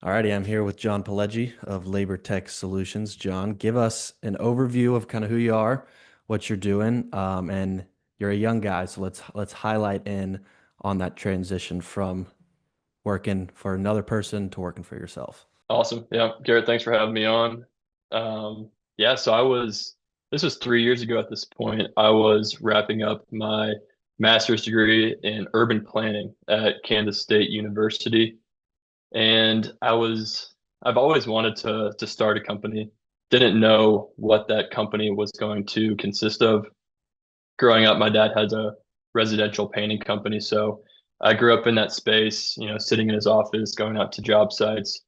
Alrighty, I'm here with John Pileggi of LaborTech Solutions. John, give us an overview of kind of who you are, what you're doing, and you're a young guy, so let's highlight in on that transition from working for another person to working for yourself. Awesome. Yeah, Garrett, thanks for having me on. Yeah, so this was 3 years ago at this point. I was wrapping up my master's degree in urban planning at Kansas State University. And I've always wanted to start a company. Didn't know what that company was going to consist of. Growing up, my dad has a residential painting company, so I grew up in that space, sitting in his office, going out to job sites,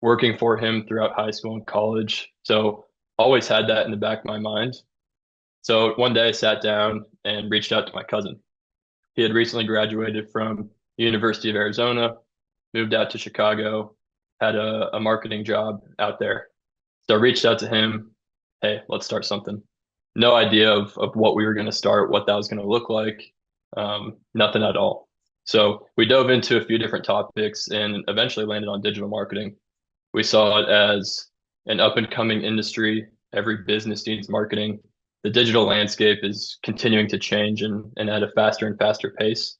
working for him throughout high school and college. So always had that in the back of my mind. So one day I sat down and reached out to my cousin. He had recently graduated from the University of Arizona, moved out to Chicago, had a marketing job out there. So I reached out to him, hey, let's start something. No idea of what we were going to start, what that was going to look like, nothing at all. So we dove into a few different topics and eventually landed on digital marketing. We saw it as an up and coming industry. Every business needs marketing. The digital landscape is continuing to change and at a faster and faster pace.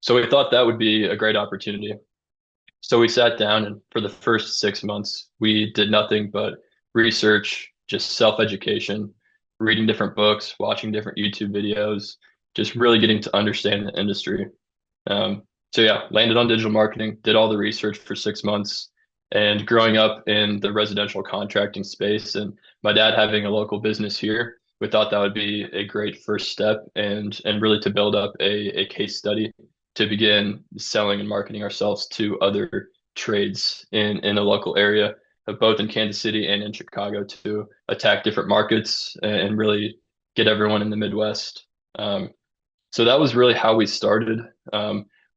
So we thought that would be a great opportunity. So we sat down and for the first 6 months, we did nothing but research, just self-education, reading different books, watching different YouTube videos, just really getting to understand the industry. Um, so yeah, landed on digital marketing, did all the research for 6 months. And growing up in the residential contracting space and my dad having a local business here, we thought that would be a great first step and really to build up a case study to begin selling and marketing ourselves to other trades in the local area, both in Kansas City and in Chicago to attack different markets and really get everyone in the Midwest. So that was really how we started.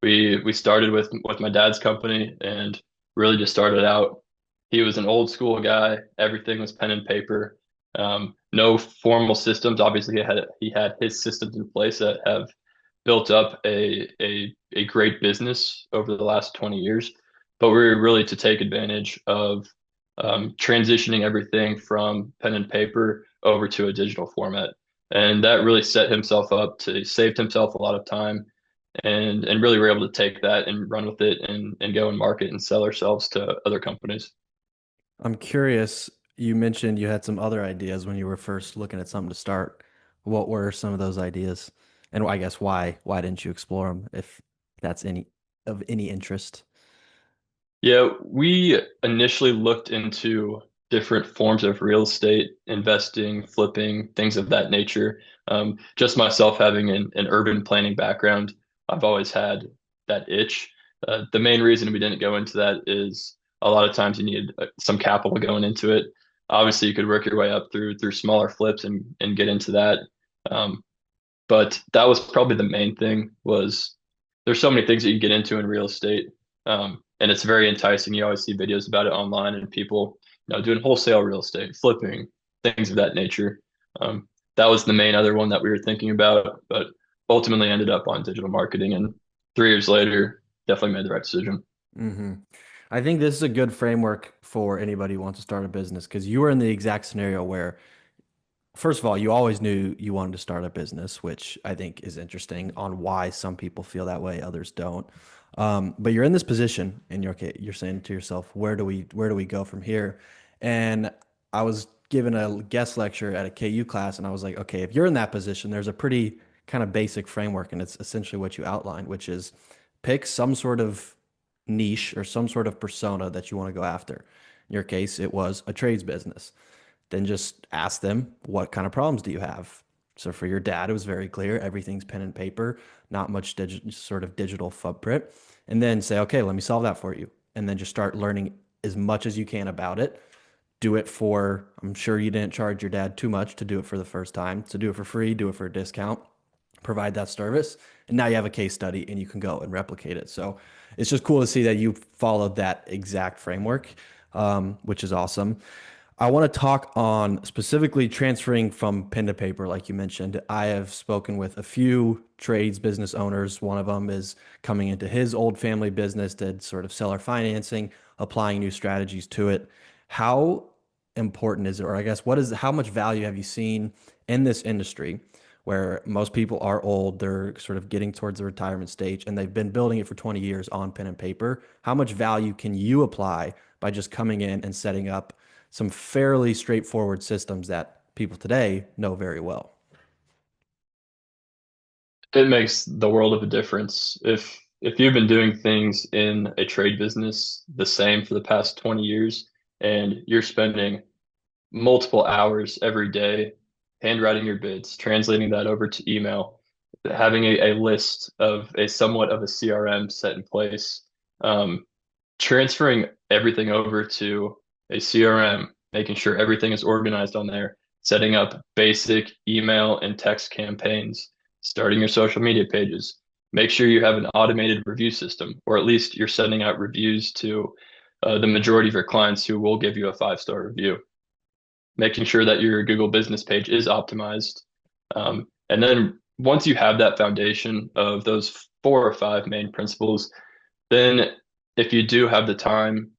We started with my dad's company and really just started out. He was an old school guy. Everything was pen and paper. No formal systems. Obviously, he had his systems in place that have built up a great business over the last 20 years. But we were really to take advantage of transitioning everything from pen and paper over to a digital format. And that really set himself up to saved himself a lot of time and really were able to take that and run with it and go and market and sell ourselves to other companies. I'm curious, you mentioned you had some other ideas when you were first looking at something to start. What were some of those ideas? And I guess why didn't you explore them if that's any interest? Yeah, we initially looked into different forms of real estate, investing, flipping, things of that nature. Just myself having an urban planning background, I've always had that itch. The main reason we didn't go into that is a lot of times you need some capital going into it. Obviously, you could work your way up through smaller flips and get into that. Um, but that was probably the main thing was there's so many things that you get into in real estate. And it's very enticing. You always see videos about it online and people, doing wholesale real estate, flipping, things of that nature. That was the main other one that we were thinking about, but ultimately ended up on digital marketing. And 3 years later, definitely made the right decision. hmm I think this is a good framework for anybody who wants to start a business because you were in the exact scenario where, first of all, you always knew you wanted to start a business, which I think is interesting on why some people feel that way, others don't. But you're in this position and you're saying to yourself, where do we go from here? And I was given a guest lecture at a KU class and I was like, okay, if you're in that position, there's a pretty kind of basic framework and it's essentially what you outlined, which is pick some sort of niche or some sort of persona that you want to go after. In your case, it was a trades business. Then just ask them, what kind of problems do you have? So for your dad, it was very clear. Everything's pen and paper, not much sort of digital footprint. And then say, okay, let me solve that for you. And then just start learning as much as you can about it. Do it for, I'm sure you didn't charge your dad too much to do it for the first time. So do it for free, do it for a discount, provide that service. And now you have a case study and you can go and replicate it. So it's just cool to see that you followed that exact framework, which is awesome. I want to talk on specifically transferring from pen to paper, like you mentioned. I have spoken with a few trades business owners. One of them is coming into his old family business, did sort of seller financing, applying new strategies to it. How important is it, or I guess how much value have you seen in this industry where most people are old, they're sort of getting towards the retirement stage, and they've been building it for 20 years on pen and paper? How much value can you apply by just coming in and setting up some fairly straightforward systems that people today know very well? It makes the world of a difference. If you've been doing things in a trade business the same for the past 20 years and you're spending multiple hours every day handwriting your bids, translating that over to email, having a list of a somewhat of a CRM set in place, um, transferring everything over to a CRM, making sure everything is organized on there, setting up basic email and text campaigns, starting your social media pages. Make sure you have an automated review system, or at least you're sending out reviews to the majority of your clients who will give you a 5-star review. Making sure that your Google business page is optimized. And then once you have that foundation of those 4 or 5 main principles, then if you do have the time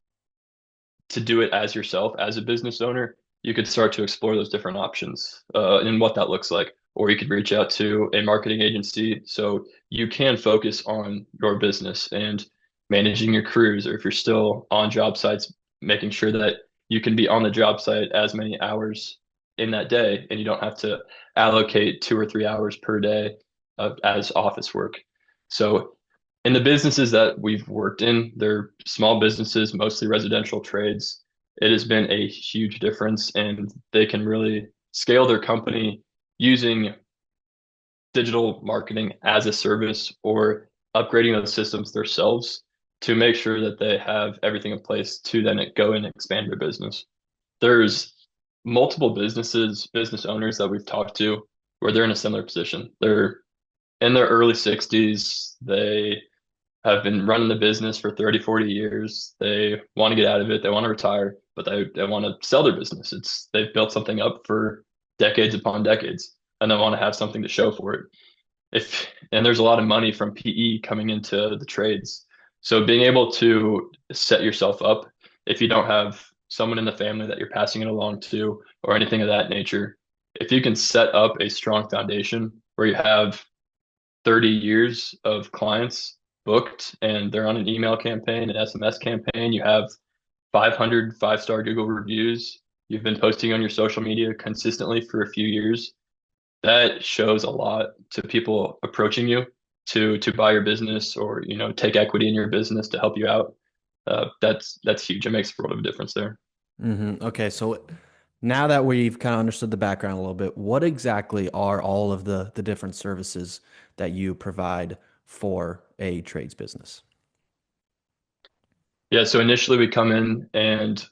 to do it as yourself, as a business owner, you could start to explore those different options and what that looks like. Or you could reach out to a marketing agency so you can focus on your business and managing your crews, or if you're still on job sites, making sure that you can be on the job site as many hours in that day and you don't have to allocate 2 or 3 hours per day as office work. So in the businesses that we've worked in, they're small businesses, mostly residential trades. It has been a huge difference, and they can really scale their company using digital marketing as a service or upgrading those systems themselves to make sure that they have everything in place to then go and expand their business. There's multiple business owners that we've talked to where they're in a similar position. They're in their early 60s. They have been running the business for 30, 40 years. They want to get out of it. They want to retire, but they want to sell their business. They've built something up for decades upon decades, and they want to have something to show for it. And there's a lot of money from PE coming into the trades. So being able to set yourself up, if you don't have someone in the family that you're passing it along to or anything of that nature, if you can set up a strong foundation where you have 30 years of clients booked and they're on an email campaign, an SMS campaign, you have 500 5-star Google reviews, you've been posting on your social media consistently for a few years, that shows a lot to people approaching you to buy your business or take equity in your business to help you out. That's huge. It makes a world of a difference there. Okay, so now that we've kind of understood the background a little bit, what exactly are all of the different services that you provide for a trades business? Yeah, so initially we come in and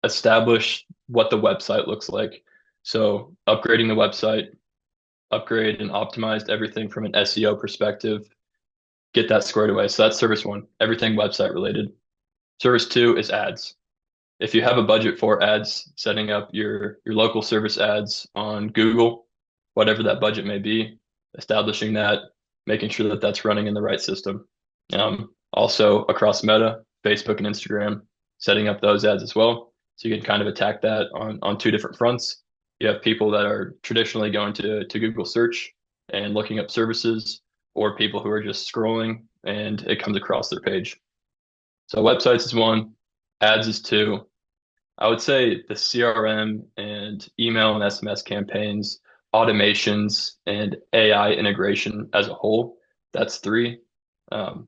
establish what the website looks like. So upgrading the website, upgrade and optimized everything from an SEO perspective, get that squared away. So that's service one, everything website related. Service two is ads. If you have a budget for ads, setting up your local service ads on Google, whatever that budget may be, establishing that, making sure that that's running in the right system. Also across Meta, Facebook and Instagram, setting up those ads as well. So you can kind of attack that on 2 different fronts. You have people that are traditionally going to Google search and looking up services, or people who are just scrolling and it comes across their page. So websites is one, ads is two. I would say the CRM and email and SMS campaigns, automations, and AI integration as a whole, that's three. Um,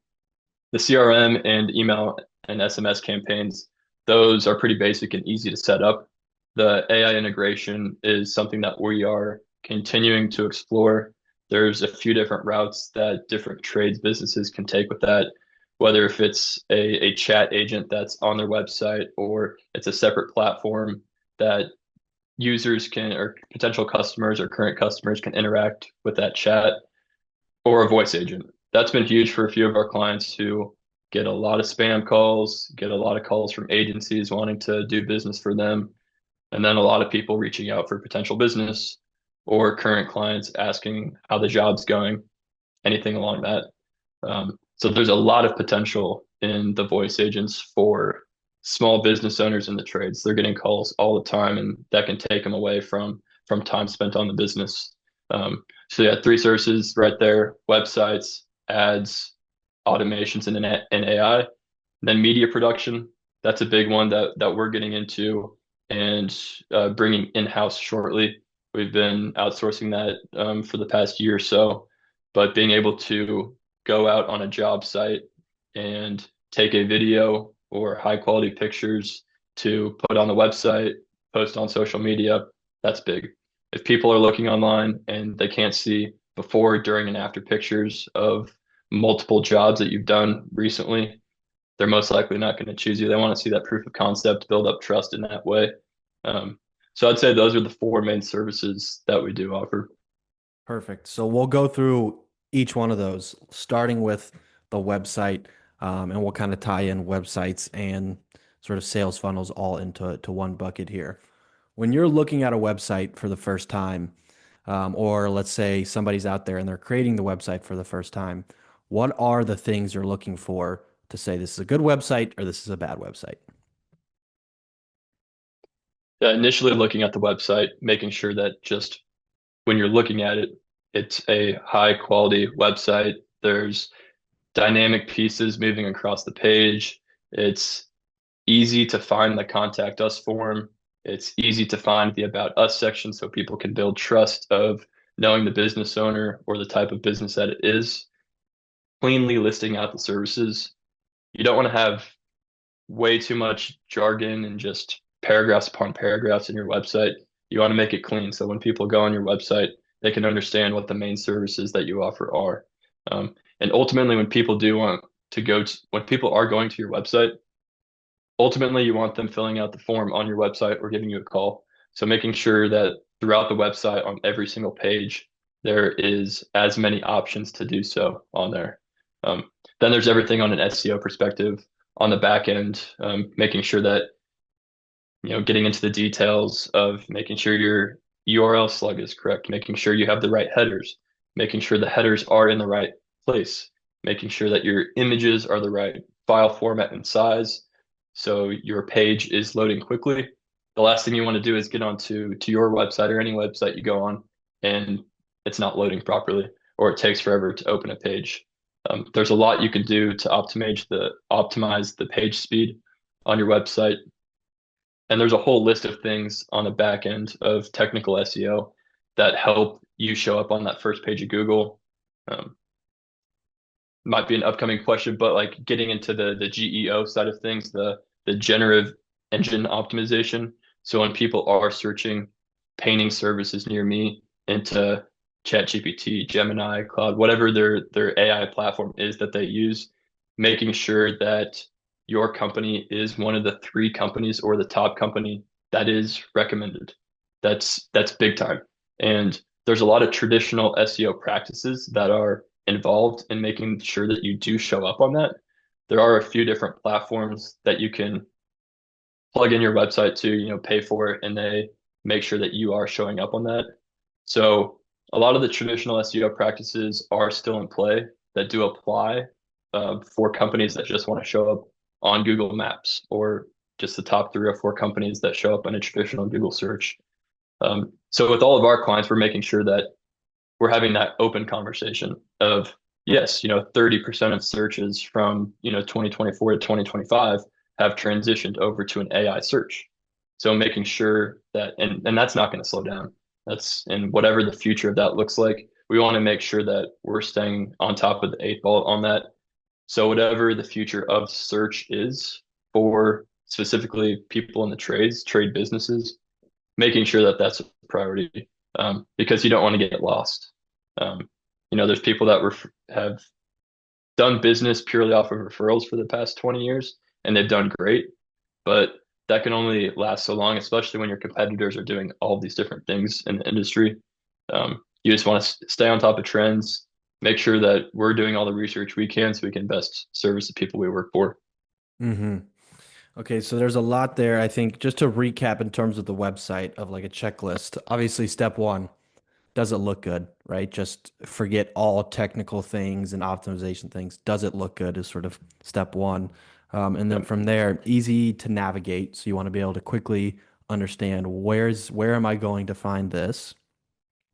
the CRM and email and SMS campaigns, those are pretty basic and easy to set up. The AI integration is something that we are continuing to explore. There's a few different routes that different trades businesses can take with that, whether if it's a chat agent that's on their website or it's a separate platform that users can, or potential customers or current customers can interact with that chat, or a voice agent. That's been huge for a few of our clients who get a lot of spam calls, get a lot of calls from agencies wanting to do business for them, and then a lot of people reaching out for potential business or current clients asking how the job's going, anything along that. So there's a lot of potential in the voice agents for small business owners in the trades. They're getting calls all the time, and that can take them away from time spent on the business. So yeah, three services right there: websites, ads, automations, and AI. Then media production. That's a big one that we're getting into and bringing in-house shortly. We've been outsourcing that for the past year or so, but being able to go out on a job site and take a video or high quality pictures to put on the website, post on social media, that's big. If people are looking online and they can't see before, during, and after pictures of multiple jobs that you've done recently, they're most likely not going to choose you. They want to see that proof of concept, build up trust in that way. Um, so I'd say those are the four main services that we do offer. Perfect. So we'll go through each one of those, starting with the website, and we'll kind of tie in websites and sort of sales funnels all into one bucket here. When you're looking at a website for the first time, or let's say somebody's out there and they're creating the website for the first time, what are the things you're looking for to say this is a good website or this is a bad website? Initially looking at the website, making sure that just when you're looking at it, it's a high quality website. There's dynamic pieces moving across the page. It's easy to find the contact us form. It's easy to find the about us section so people can build trust of knowing the business owner or the type of business that it is. Cleanly listing out the services. You don't want to have way too much jargon and just paragraphs upon paragraphs in your website. You want to make it clean so when people go on your website, they can understand what the main services that you offer are. And ultimately, when people do want to when people are going to your website, ultimately you want them filling out the form on your website or giving you a call. So making sure that throughout the website on every single page, there is as many options to do so on there. Then there's everything on an SEO perspective on the back end, making sure that getting into the details of making sure your URL slug is correct, making sure you have the right headers, making sure the headers are in the right place, making sure that your images are the right file format and size, so your page is loading quickly. The last thing you want to do is get onto your website or any website you go on and it's not loading properly or it takes forever to open a page. There's a lot you can do to optimize the page speed on your website. And there's a whole list of things on the back end of technical SEO that help you show up on that first page of Google. Um, might be an upcoming question, but like getting into the GEO side of things, the generative engine optimization. So when people are searching painting services near me into ChatGPT, Gemini, Cloud, whatever their AI platform is that they use, making sure that your company is one of the three companies or the top company that is recommended. That's big time. And there's a lot of traditional SEO practices that are involved in making sure that you do show up on that. There are a few different platforms that you can plug in your website to, pay for it, and they make sure that you are showing up on that. So a lot of the traditional SEO practices are still in play that do apply for companies that just want to show up on Google Maps or just the top 3 or 4 companies that show up in a traditional Google search. So with all of our clients, we're making sure that we're having that open conversation of yes, 30% of searches from 2024 to 2025 have transitioned over to an AI search. So making sure that and that's not going to slow down. That's and whatever the future of that looks like, we want to make sure that we're staying on top of the 8 ball on that. So whatever the future of search is for specifically people in the trade businesses, making sure that that's a priority, because you don't want to get lost. Um, there's people that have done business purely off of referrals for the past 20 years, and they've done great, but that can only last so long, especially when your competitors are doing all these different things in the industry. You just want to stay on top of trends, make sure that we're doing all the research we can so we can best service the people we work for. Hmm. Okay, so there's a lot there. I think just to recap in terms of the website of like a checklist, obviously step one, does it look good, right? Just forget all technical things and optimization things. Does it look good is sort of step one. And then Yep. from there, easy to navigate. So you want to be able to quickly understand where am I going to find this?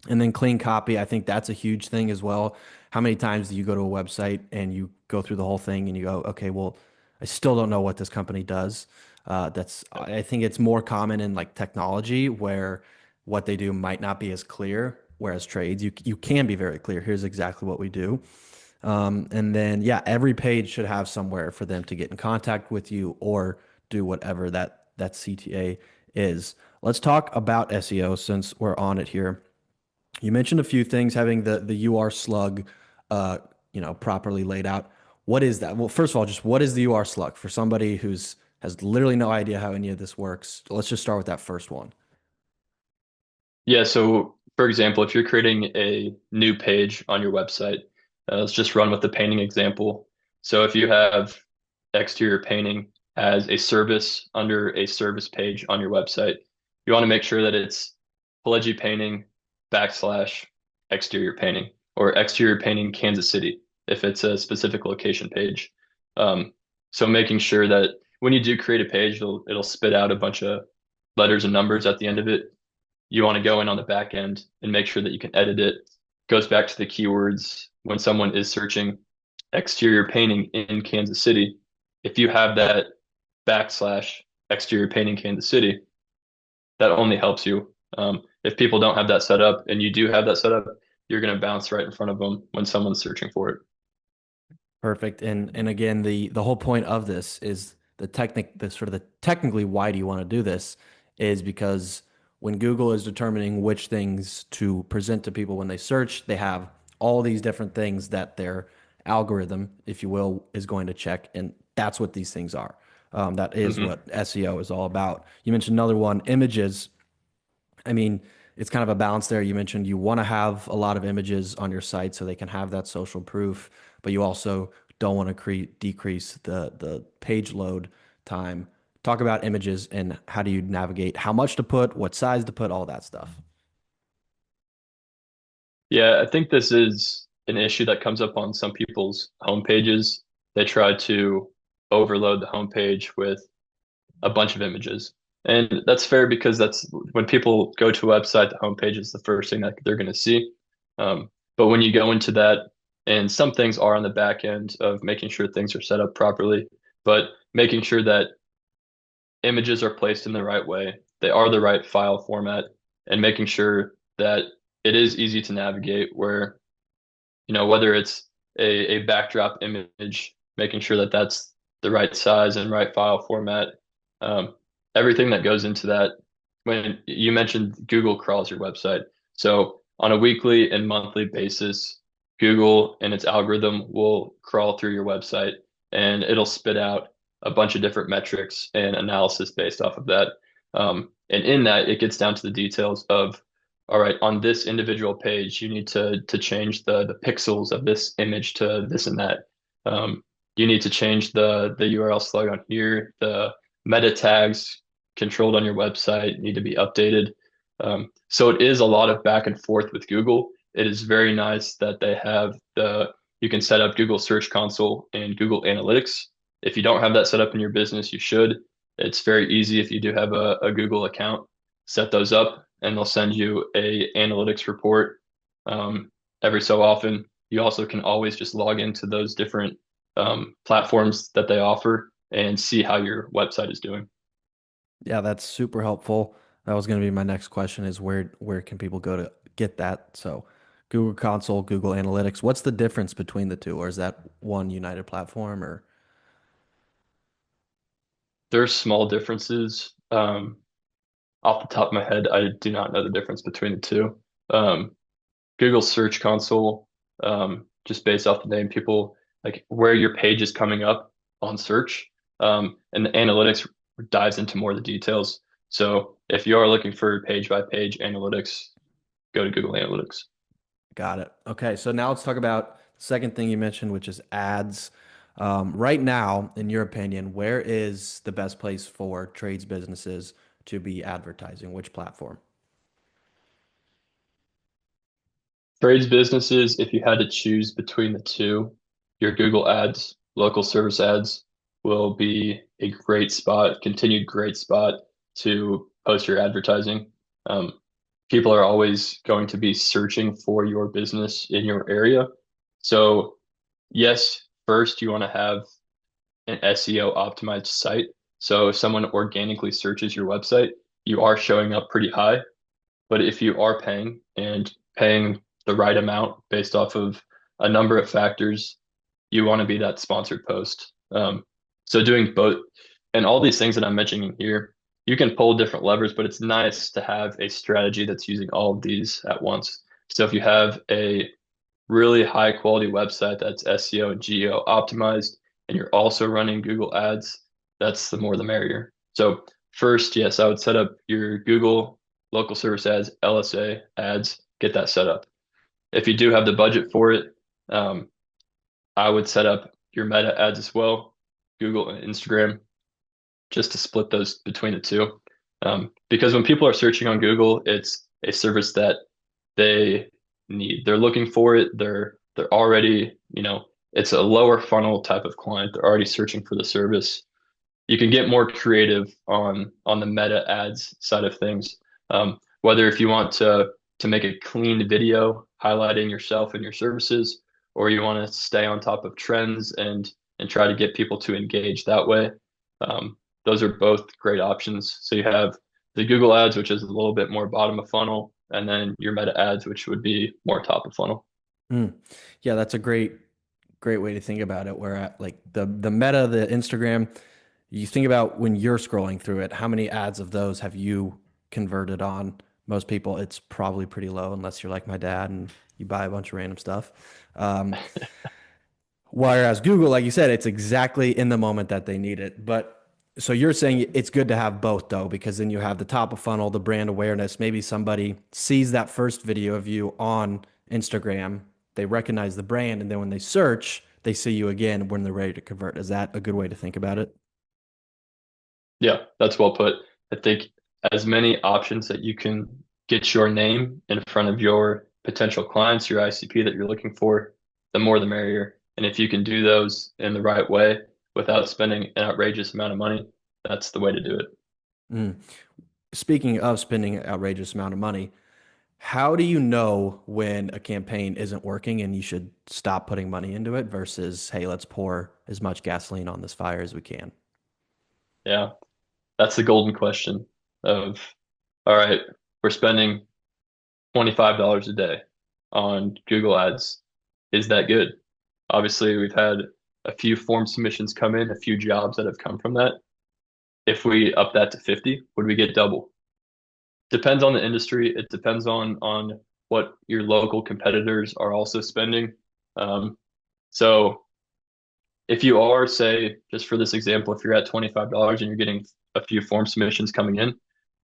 And then clean copy, I think that's a huge thing as well. How many times do you go to a website and you go through the whole thing and you go, okay, well, I still don't know what this company does. Yep. I think it's more common in like technology where what they do might not be as clear. Whereas trades, you can be very clear. Here's exactly what we do. And then, yeah, every page should have somewhere for them to get in contact with you or do whatever that CTA is. Let's talk about SEO since we're on it here. You mentioned a few things, having the UR slug, uh, properly laid out. What is that? Well, first of all, just what is the UR slug for somebody who's has literally no idea how any of this works? Let's just start with that first one. Yeah, so for example, if you're creating a new page on your website, let's just run with the painting example. So if you have exterior painting as a service under a service page on your website, you want to make sure that it's Pileggi painting backslash exterior painting or exterior painting Kansas City if it's a specific location page. Um, so making sure that when you do create a page, it'll spit out a bunch of letters and numbers at the end of it. You want to go in on the back end and make sure that you can edit it. Goes back to the keywords when someone is searching exterior painting in Kansas City. If you have that backslash exterior painting Kansas City, that only helps you. If people don't have that set up and you do have that set up, you're going to bounce right in front of them when someone's searching for it. Perfect. And again, the whole point of this is the sort of the technically why do you want to do this is because when Google is determining which things to present to people when they search, they have all these different things that their algorithm, if you will, is going to check, and that's what these things are. That is Hmm. what SEO is all about. You mentioned another one, images. I mean, it's kind of a balance there. You mentioned you want to have a lot of images on your site so they can have that social proof, but you also don't want to decrease the page load time. Talk about images and how do you navigate how much to put, what size to put, all that stuff. Yeah, I think this is an issue that comes up on some people's home pages. They try to overload the homepage with a bunch of images. And that's fair because that's when people go to a website, the homepage is the first thing that they're going to see. But when you go into that, and some things are on the back end of making sure things are set up properly, but making sure that images are placed in the right way, they are the right file format, and making sure that it is easy to navigate where whether it's a backdrop image, making sure that that's the right size and right file format, um, everything that goes into that. When you mentioned Google crawls your website, so on a weekly and monthly basis, Google and its algorithm will crawl through your website and it'll spit out a bunch of different metrics and analysis based off of that. And in that, it gets down to the details of all right, on this individual page, you need to change the pixels of this image to this and that. Um, you need to change the URL slug on here. The meta tags controlled on your website need to be updated. So it is a lot of back and forth with Google. It is very nice that they have you can set up Google Search Console and Google Analytics. If you don't have that set up in your business, you should. It's very easy if you do have a Google account. Set those up and they'll send you a analytics report every so often. You also can always just log into those different platforms that they offer and see how your website is doing. Yeah, that's super helpful. That was going to be my next question is where can people go to get that? So Google Console, Google Analytics, what's the difference between the two? Or is that one united platform or There's small differences. Off the top of my head, I do not know the difference between the two. Um, Google Search Console, just based off the name, people like where your page is coming up on search. And the analytics dives into more of the details. So if you are looking for page by page analytics, go to Google Analytics. got it. Okay, so now let's talk about the second thing you mentioned, which is ads. Right now, in your opinion, where is the best place for trades businesses to be advertising? Which platform? Trades businesses, if you had to choose between the two, your Google ads, local service ads, will be a great spot, continued great spot to post your advertising. Um, People are always going to be searching for your business in your area. So, yes, first you want to have an SEO optimized site. So, if someone organically searches your website, you are showing up pretty high. But if you are paying and paying the right amount based off of a number of factors, you want to be that sponsored post. So doing both and all these things that I'm mentioning here, you can pull different levers, but it's nice to have a strategy that's using all of these at once. So if you have a really high quality website that's SEO and GEO optimized, and you're also running Google ads, that's the more the merrier. So first, yes, I would set up your Google local service ads, LSA ads, get that set up. If you do have the budget for it, um, I would set up your meta ads as well, Google and Instagram, just to split those between the two. Because when people are searching on Google, it's a service that they need. They're looking for it. They're already, it's a lower funnel type of client. They're already searching for the service. You can get more creative on the meta ads side of things. Whether if you want to make a clean video highlighting yourself and your services, or you want to stay on top of trends and try to get people to engage that way. Um, those are both great options. So you have the Google ads, which is a little bit more bottom of funnel, and then your meta ads, which would be more top of funnel. Mm. Yeah, that's a great way to think about it. Where like the meta, the Instagram, you think about when you're scrolling through it, how many ads of those have you converted on? Most people, it's probably pretty low unless you're like my dad and you buy a bunch of random stuff. Um, Whereas Google, like you said, it's exactly in the moment that they need it. But so you're saying it's good to have both though, because then you have the top of funnel, the brand awareness. Maybe somebody sees that first video of you on Instagram, they recognize the brand, and then when they search, they see you again when they're ready to convert. Is that a good way to think about it? Yeah, that's well put. I think as many options that you can get your name in front of your potential clients, your ICP that you're looking for, the more the merrier. And if you can do those in the right way without spending an outrageous amount of money, that's the way to do it. Mm. Speaking of spending an outrageous amount of money, how do you know when a campaign isn't working and you should stop putting money into it versus, hey, let's pour as much gasoline on this fire as we can? Yeah, that's the golden question of, all right, we're spending $25 a day on Google Ads. Is that good? Obviously, we've had a few form submissions come in, a few jobs that have come from that. If we up that to 50, would we get double? Depends on the industry. It depends on what your local competitors are also spending. Um, so if you are, say, just for this example, if you're at $25 and you're getting a few form submissions coming in,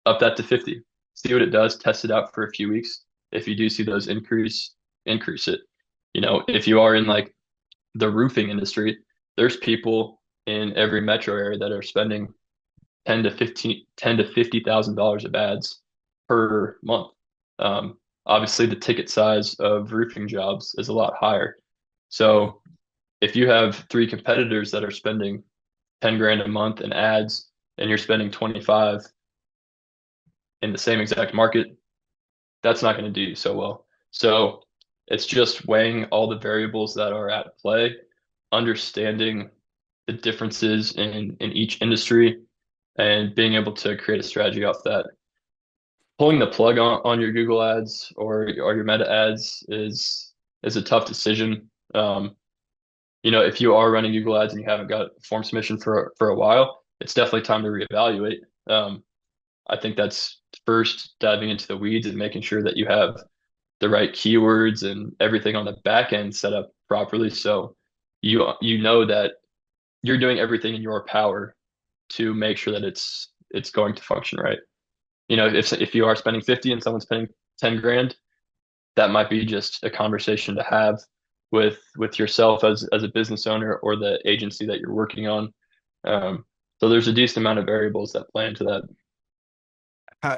up that to 50. See what it does, test it out for a few weeks. If you do see those increase it. If you are in like the roofing industry, there's people in every metro area that are spending 10 to $50,000 of ads per month. Obviously, the ticket size of roofing jobs is a lot higher. Mm. So if you have three competitors that are spending 10 grand a month in ads and you're spending 25 in the same exact market, that's not going to do you so well. So it's just weighing all the variables that are at play, understanding the differences in each industry, and being able to create a strategy off that. Pulling the plug on your Google ads or your meta ads is a tough decision. If you are running Google ads and you haven't got form submission for a while, it's definitely time to reevaluate. I think that's first diving into the weeds and making sure that you have the right keywords and everything on the back end set up properly. So you know that you're doing everything in your power to make sure that it's going to function right. If you are spending 50 and someone's spending 10 grand, that might be just a conversation to have with yourself as a business owner or the agency that you're working on. So there's a decent amount of variables that play into that.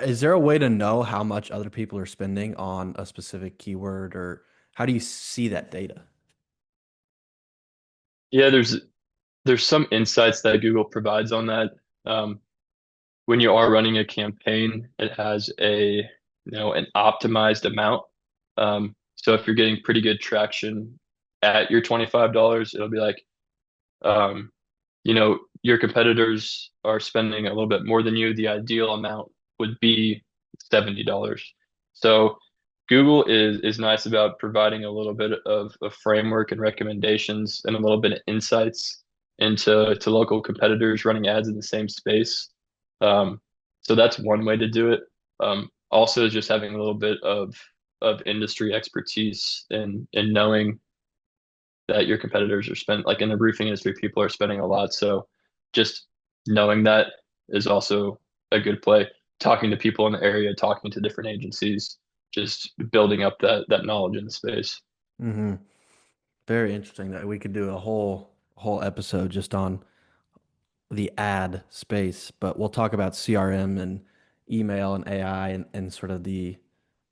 Is there a way to know how much other people are spending on a specific keyword, or how do you see that data? Yeah, there's there's some insights that Google provides on that. Um, when you are running a campaign, it has an optimized amount. So if you're getting pretty good traction at your $25, it'll be like, um, your competitors are spending a little bit more than you. The ideal amount would be $70. So Google is nice about providing a little bit of a framework and recommendations and a little bit of insights into local competitors running ads in the same space. Um, so that's one way to do it. Also, just having a little bit of industry expertise and knowing that your competitors are spent like in the roofing industry, people are spending a lot. So just knowing that is also a good play. Talking to people in the area, talking to different agencies, just building up that knowledge in the space. Hmm. Very interesting that we could do a whole episode just on the ad space, but we'll talk about CRM and email and AI and sort of the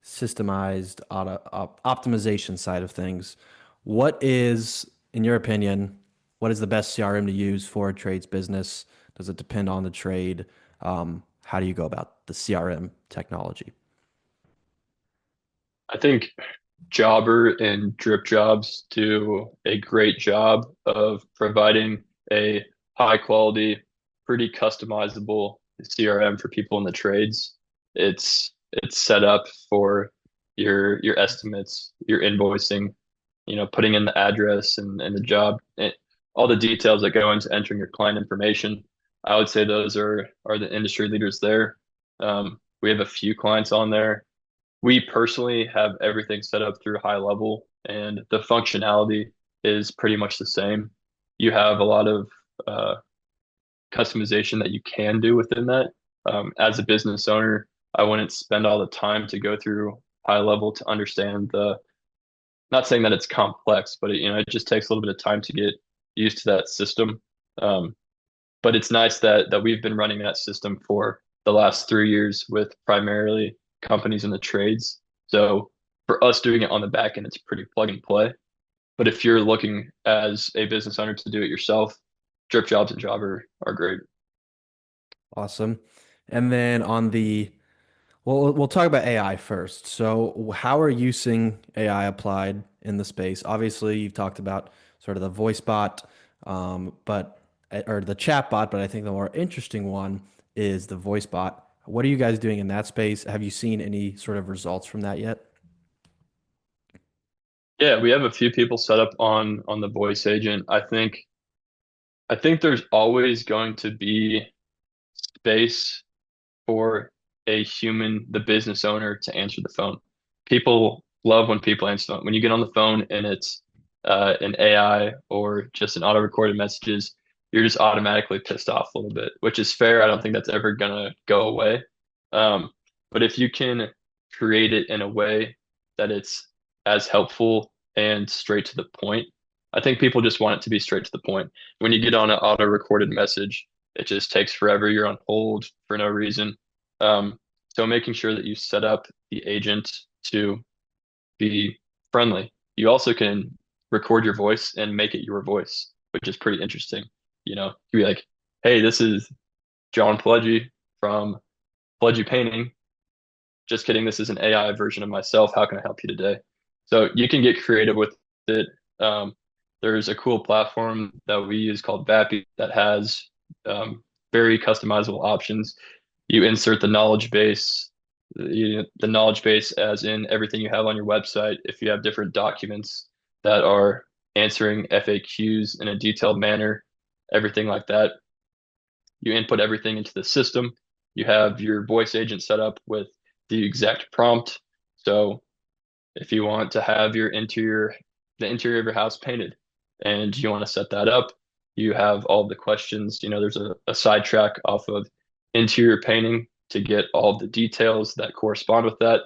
systemized optimization side of things. What is, in your opinion, what is the best CRM to use for a trades business? Does it depend on the trade? How do you go about the CRM technology? I think Jobber and Drip Jobs do a great job of providing a high quality, pretty customizable CRM for people in the trades. It's set up for your estimates, your invoicing, putting in the address and the job, and all the details that go into entering your client information. I would say those are the industry leaders there. We have a few clients on there. We personally have everything set up through high level, and the functionality is pretty much the same. You have a lot of uh, customization that you can do within that. As a business owner, I wouldn't spend all the time to go through high level to understand not saying that it's complex, but it just takes a little bit of time to get used to that system. Um, but it's nice that we've been running that system for the last 3 years with primarily companies in the trades. So for us doing it on the back end, it's pretty plug and play. But if you're looking as a business owner to do it yourself, Drip Jobs and Jobber are great. Awesome. And then well, we'll talk about AI first. So, how are you seeing AI applied in the space? Obviously, you've talked about sort of the voice bot, but or the chat bot, but I think the more interesting one is the voice bot. What are you guys doing in that space? Have you seen any sort of results from that yet? Yeah, we have a few people set up on the voice agent. I think there's always going to be space for a human, the business owner, to answer the phone. People love when people answer the phone. When you get on the phone and it's an AI or just an auto-recorded messages, you're just automatically pissed off a little bit, which is fair. I don't think that's ever gonna go away. Um, but if you can create it in a way that it's as helpful and straight to the point, I think people just want it to be straight to the point. When you get on an auto-recorded message, it just takes forever. You're on hold for no reason. So making sure that you set up the agent to be friendly. You also can record your voice and make it your voice, which is pretty interesting. You'd be like, "Hey, this is John Pileggi from Pileggi Painting. Just kidding. This is an AI version of myself. How can I help you today?" So you can get creative with it. Um, there's a cool platform that we use called Vappy that has very customizable options. You insert the knowledge base as in everything you have on your website. If you have different documents that are answering FAQs in a detailed manner, everything like that, you input everything into the system. You have your voice agent set up with the exact prompt. So if you want to have the interior of your house painted and you want to set that up, you have all the questions. There's a sidetrack off of interior painting to get all the details that correspond with that.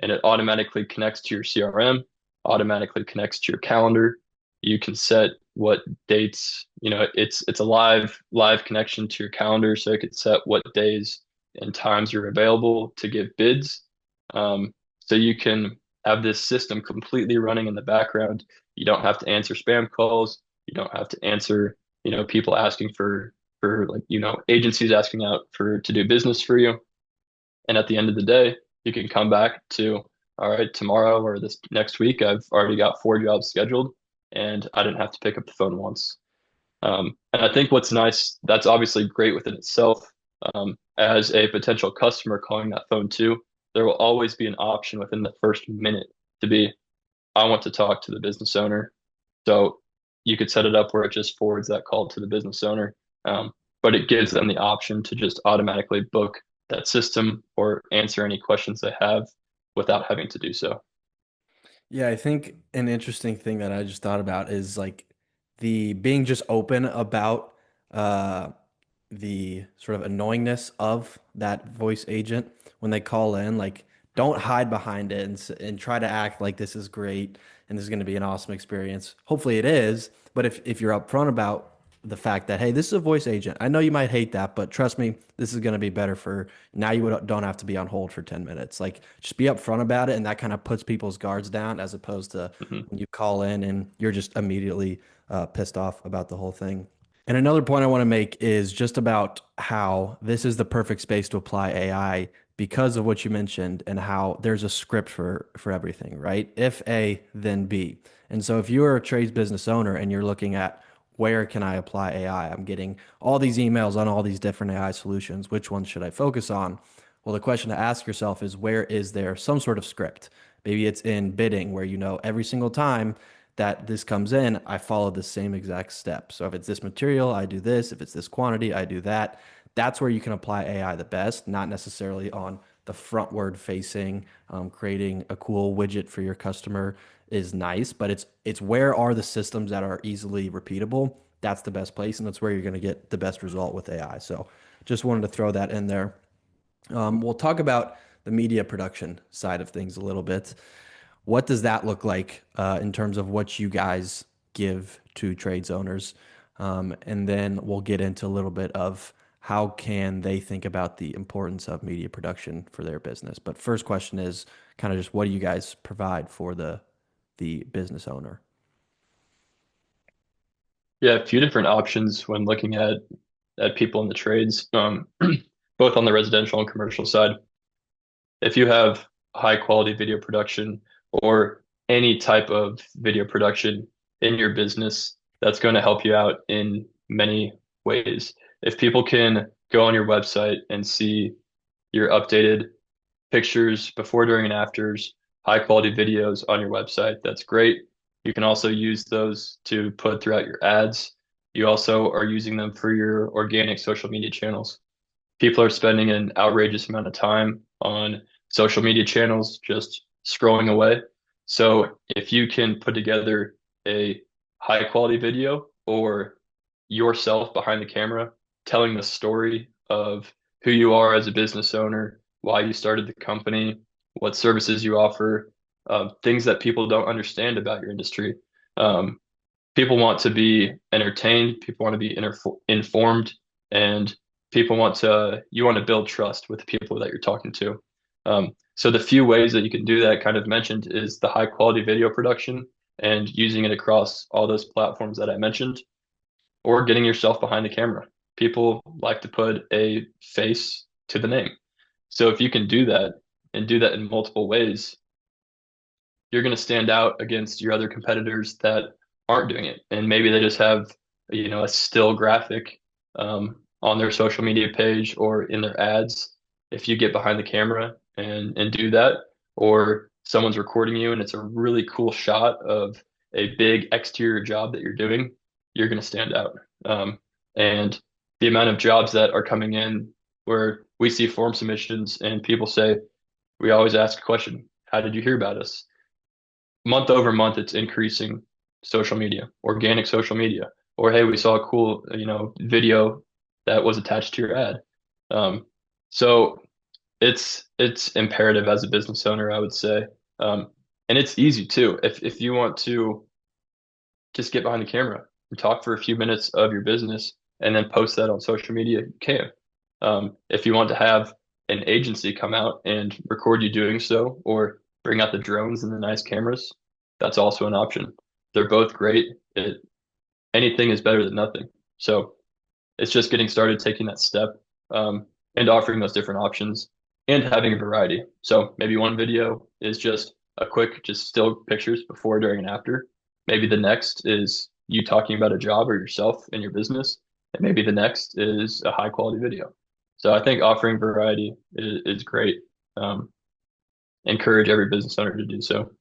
And it automatically connects to your CRM, automatically connects to your calendar. You can set what dates, it's a live connection to your calendar, so it could set what days and times you're available to give bids. So you can have this system completely running in the background. You don't have to answer spam calls. You don't have to answer people asking for like, agencies asking out for to do business for you. And at the end of the day, you can come back to, all right, tomorrow or this next week, I've already got 4 jobs scheduled and I didn't have to pick up the phone once. And I think what's nice, that's obviously great within itself. As a potential customer calling that phone too, there will always be an option within the first minute to be, I want to talk to the business owner. So you could set it up where it just forwards that call to the business owner. Um, but it gives them the option to just automatically book that system or answer any questions they have without having to do so. Yeah, I think an interesting thing that I just thought about is like the being just open about uh the sort of annoyingness of that voice agent when they call in. Like, don't hide behind it and try to act like this is great and this is going to be an awesome experience. Hopefully it is, but if you're upfront about the fact that, hey, this is a voice agent. I know you might hate that, but trust me, this is going to be better for now. Don't have to be on hold for 10 minutes. Like, just be upfront about it, and that kind of puts people's guards down as opposed to Mhm. when you call in and you're just immediately pissed off about the whole thing. And another point I want to make is just about how this is the perfect space to apply AI because of what you mentioned and how there's a script for everything, right? If A, then B. And so if you're a trades business owner and you're looking at where can I apply AI? I'm getting all these emails on all these different AI solutions. Which ones should I focus on? Well, the question to ask yourself is where is there some sort of script? Maybe it's in bidding where you know every single time that this comes in, I follow the same exact steps. So if it's this material, I do this. If it's this quantity, I do that. That's where you can apply AI the best, not necessarily on the frontward facing, creating a cool widget for your customer is nice, but it's where are the systems that are easily repeatable. That's the best place, and that's where you're going to get the best result with AI. So just wanted to throw that in there. We'll talk about the media production side of things a little bit. What does that look like in terms of what you guys give to trades owners? And then we'll get into a little bit of how can they think about the importance of media production for their business. But first question is kind of just what do you guys provide for the business owner? Yeah, a few different options when looking at people in the trades, both on the residential and commercial side. If you have high quality video production or any type of video production in your business, that's going to help you out in many ways. If people can go on your website and see your updated pictures before, during, and afters, high quality videos on your website, that's great. You can also use those to put throughout your ads. You also are using them for your organic social media channels. People are spending an outrageous amount of time on social media channels just scrolling away. So if you can put together a high quality video or yourself behind the camera telling the story of who you are as a business owner, why you started the company, what services you offer, things that people don't understand about your industry. Um, People want to be entertained, people want to be informed, and you want to build trust with the people that you're talking to. So the few ways that you can do that kind of mentioned is the high quality video production and using it across all those platforms that I mentioned, or getting yourself behind the camera. People like to put a face to the name. So if you can do that and do that in multiple ways, you're going to stand out against your other competitors that aren't doing it. And maybe they just have, a still graphic on their social media page or in their ads. If you get behind the camera and do that, or someone's recording you and it's a really cool shot of a big exterior job that you're doing, you're going to stand out. And the amount of jobs that are coming in where we see form submissions and people say, we always ask a question, how did you hear about us? Month over month, it's increasing social media, organic social media, or hey, we saw a cool, video that was attached to your ad. Um, so it's imperative as a business owner, I would say, and it's easy too. If you want to just get behind the camera and talk for a few minutes of your business and then post that on social media, you can. If you want to have an agency come out and record you doing so, or bring out the drones and the nice cameras, that's also an option. They're both great. Anything is better than nothing. So it's just getting started, taking that step, and offering those different options and having a variety. So maybe one video is just a quick, just still pictures before, during, and after. Maybe the next is you talking about a job or yourself in your business. And maybe the next is a high quality video. So I think offering variety is great. Um, Encourage every business owner to do so.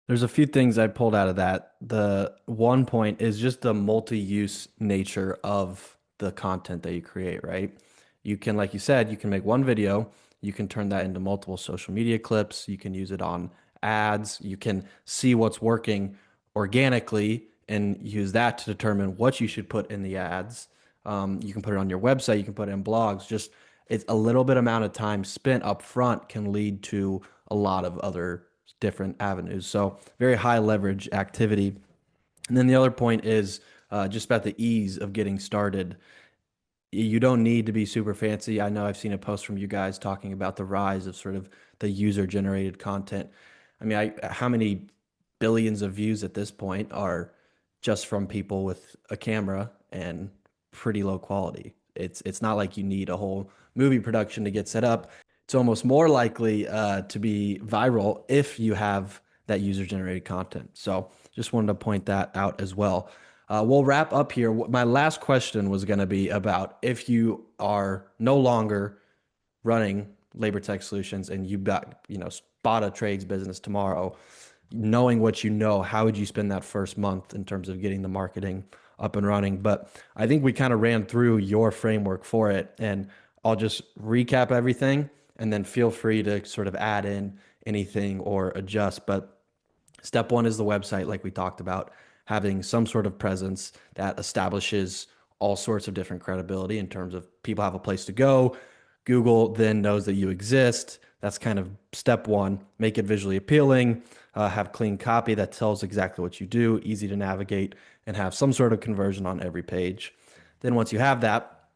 There's a few things I pulled out of that. The one point is just the multi-use nature of the content that you create, right? You can, like you said, you can make one video, you can turn that into multiple social media clips, you can use it on ads, you can see what's working organically and use that to determine what you should put in the ads. You can put it on your website, you can put it in blogs. Just it's a little bit amount of time spent up front can lead to a lot of other different avenues. So very high leverage activity. And then the other point is just about the ease of getting started. You don't need to be super fancy. I know I've seen a post from you guys talking about the rise of sort of the user generated content. I mean, how many billions of views at this point are just from people with a camera and pretty low quality? It's not like you need a whole movie production to get set up. It's almost more likely to be viral if you have that user generated content. So just wanted to point that out as well. We'll wrap up here. My last question was going to be about if you are no longer running LaborTech Solutions and you got, spot a trades business tomorrow, knowing what you know, how would you spend that first month in terms of getting the marketing up and running? But I think we kind of ran through your framework for it, and I'll just recap everything and then feel free to sort of add in anything or adjust. But step one is the website, like we talked about, having some sort of presence that establishes all sorts of different credibility in terms of people have a place to go. Google then knows that you exist. That's kind of step one. Make it visually appealing, have clean copy that tells exactly what you do, easy to navigate, and have some sort of conversion on every page. Then once you have that,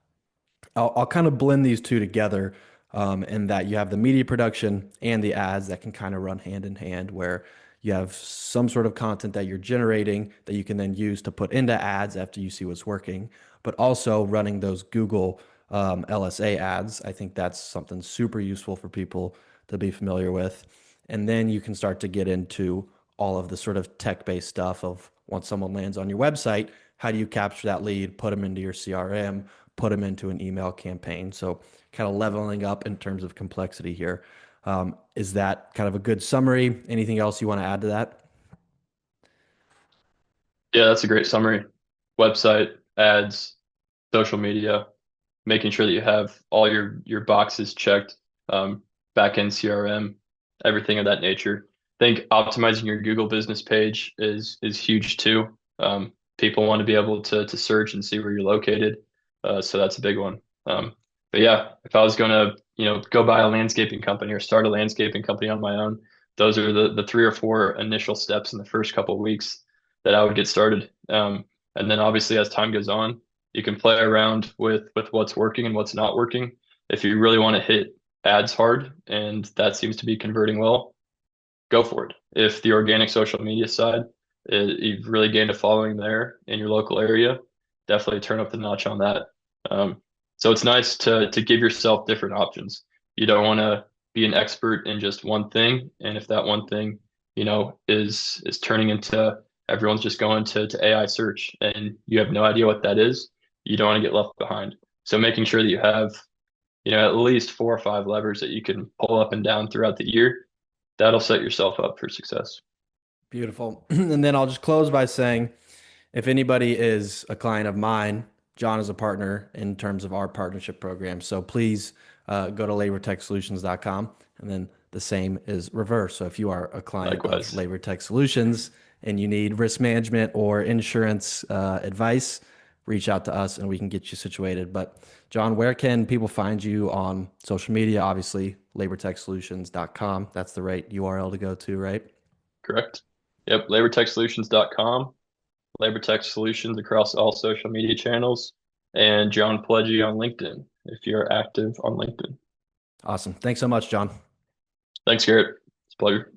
I'll kind of blend these two together in that you have the media production and the ads that can kind of run hand in hand, where you have some sort of content that you're generating that you can then use to put into ads after you see what's working, but also running those Google LSA ads. I think that's something super useful for people to be familiar with. And then you can start to get into all of the sort of tech-based stuff of once someone lands on your website, how do you capture that lead, put them into your CRM, put them into an email campaign. So kind of leveling up in terms of complexity here. Is that kind of a good summary? Anything else you want to add to that? Yeah, that's a great summary. Website, ads, social media, making sure that you have all your boxes checked, backend CRM, everything of that nature. I think optimizing your Google business page is huge too. People want to be able to search and see where you're located, so that's a big one. But yeah, if I was going to go buy a landscaping company or start a landscaping company on my own, those are the three or four initial steps in the first couple of weeks that I would get started. And then obviously as time goes on, you can play around with what's working and what's not working. If you really want to hit ads hard and that seems to be converting well, go for it. If the organic social media side, you've really gained a following there in your local area, definitely turn up the notch on that. Um, so it's nice to give yourself different options. You don't want to be an expert in just one thing, and if that one thing, is turning into everyone's just going to AI search, and you have no idea what that is, you don't want to get left behind. So making sure that you have, at least 4 or 5 levers that you can pull up and down throughout the year, that'll set yourself up for success. Beautiful. And then I'll just close by saying if anybody is a client of mine, John is a partner in terms of our partnership program. So please go to labortechsolutions.com. And then the same is reverse. So if you are a client of Likewise. LaborTech Solutions and you need risk management or insurance advice, reach out to us and we can get you situated. But John, where can people find you on social media? Obviously, labortechsolutions.com. That's the right URL to go to, right? Correct. Yep. LaborTechSolutions.com, LaborTech Solutions across all social media channels, and John Pileggi on LinkedIn if you're active on LinkedIn. Awesome. Thanks so much, John. Thanks, Garrett. It's a pleasure.